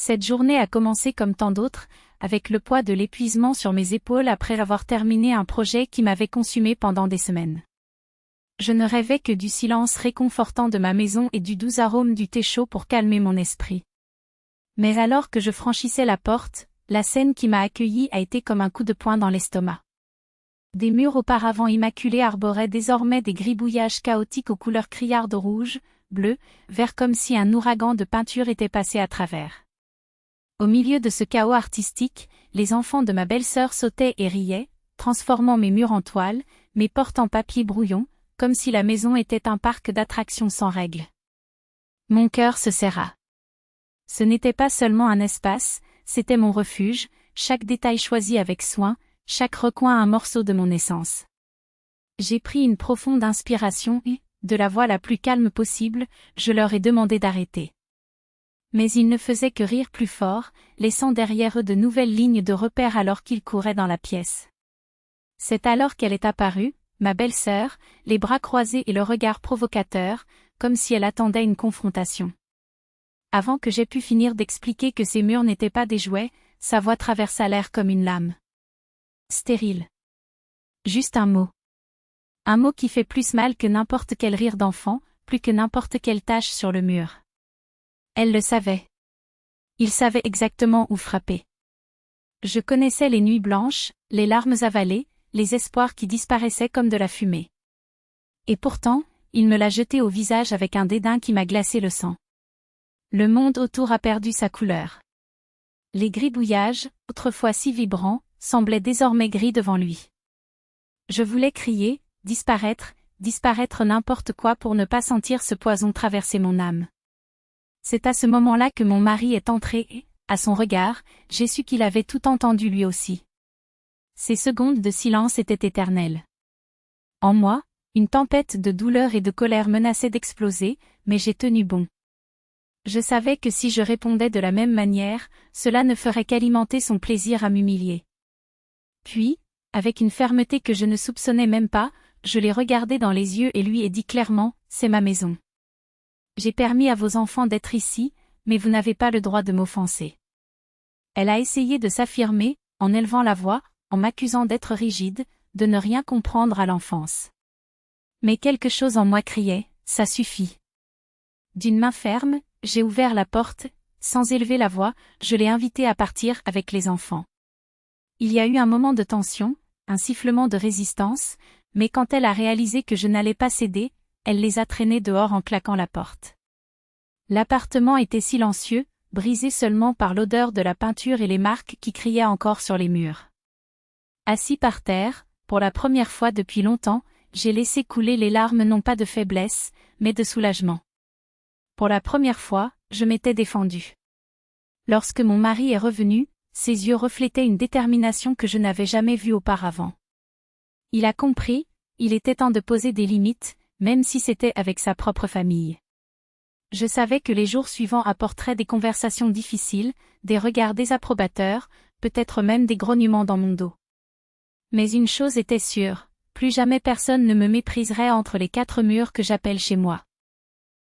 Cette journée a commencé comme tant d'autres, avec le poids de l'épuisement sur mes épaules après avoir terminé un projet qui m'avait consumé pendant des semaines. Je ne rêvais que du silence réconfortant de ma maison et du doux arôme du thé chaud pour calmer mon esprit. Mais alors que je franchissais la porte, la scène qui m'a accueilli a été comme un coup de poing dans l'estomac. Des murs auparavant immaculés arboraient désormais des gribouillages chaotiques aux couleurs criardes rouge, bleu, vert comme si un ouragan de peinture était passé à travers. Au milieu de ce chaos artistique, les enfants de ma belle-sœur sautaient et riaient, transformant mes murs en toile, mes portes en papier brouillon, comme si la maison était un parc d'attractions sans règles. Mon cœur se serra. Ce n'était pas seulement un espace, c'était mon refuge, chaque détail choisi avec soin, chaque recoin un morceau de mon essence. J'ai pris une profonde inspiration et, de la voix la plus calme possible, je leur ai demandé d'arrêter. Mais ils ne faisaient que rire plus fort, laissant derrière eux de nouvelles lignes de repères alors qu'ils couraient dans la pièce. C'est alors qu'elle est apparue, ma belle-sœur, les bras croisés et le regard provocateur, comme si elle attendait une confrontation. Avant que j'aie pu finir d'expliquer que ces murs n'étaient pas des jouets, sa voix traversa l'air comme une lame. Stérile. Juste un mot. Un mot qui fait plus mal que n'importe quel rire d'enfant, plus que n'importe quelle tache sur le mur. Elle le savait. Il savait exactement où frapper. Je connaissais les nuits blanches, les larmes avalées, les espoirs qui disparaissaient comme de la fumée. Et pourtant, il me l'a jeté au visage avec un dédain qui m'a glacé le sang. Le monde autour a perdu sa couleur. Les gribouillages, autrefois si vibrants, semblaient désormais gris devant lui. Je voulais crier, disparaître n'importe quoi pour ne pas sentir ce poison traverser mon âme. C'est à ce moment-là que mon mari est entré et, à son regard, j'ai su qu'il avait tout entendu lui aussi. Ces secondes de silence étaient éternelles. En moi, une tempête de douleur et de colère menaçait d'exploser, mais j'ai tenu bon. Je savais que si je répondais de la même manière, cela ne ferait qu'alimenter son plaisir à m'humilier. Puis, avec une fermeté que je ne soupçonnais même pas, je l'ai regardé dans les yeux et lui ai dit clairement, « C'est ma maison. J'ai permis à vos enfants d'être ici, mais vous n'avez pas le droit de m'offenser. » Elle a essayé de s'affirmer, en élevant la voix, en m'accusant d'être rigide, de ne rien comprendre à l'enfance. Mais quelque chose en moi criait, « Ça suffit. » D'une main ferme, j'ai ouvert la porte, sans élever la voix, je l'ai invitée à partir avec les enfants. Il y a eu un moment de tension, un sifflement de résistance, mais quand elle a réalisé que je n'allais pas céder, elle les a traînés dehors en claquant la porte. L'appartement était silencieux, brisé seulement par l'odeur de la peinture et les marques qui criaient encore sur les murs. Assis par terre, pour la première fois depuis longtemps, j'ai laissé couler les larmes non pas de faiblesse, mais de soulagement. Pour la première fois, je m'étais défendue. Lorsque mon mari est revenu, ses yeux reflétaient une détermination que je n'avais jamais vue auparavant. Il a compris, il était temps de poser des limites, même si c'était avec sa propre famille. Je savais que les jours suivants apporteraient des conversations difficiles, des regards désapprobateurs, peut-être même des grognements dans mon dos. Mais une chose était sûre, plus jamais personne ne me mépriserait entre les 4 murs que j'appelle chez moi.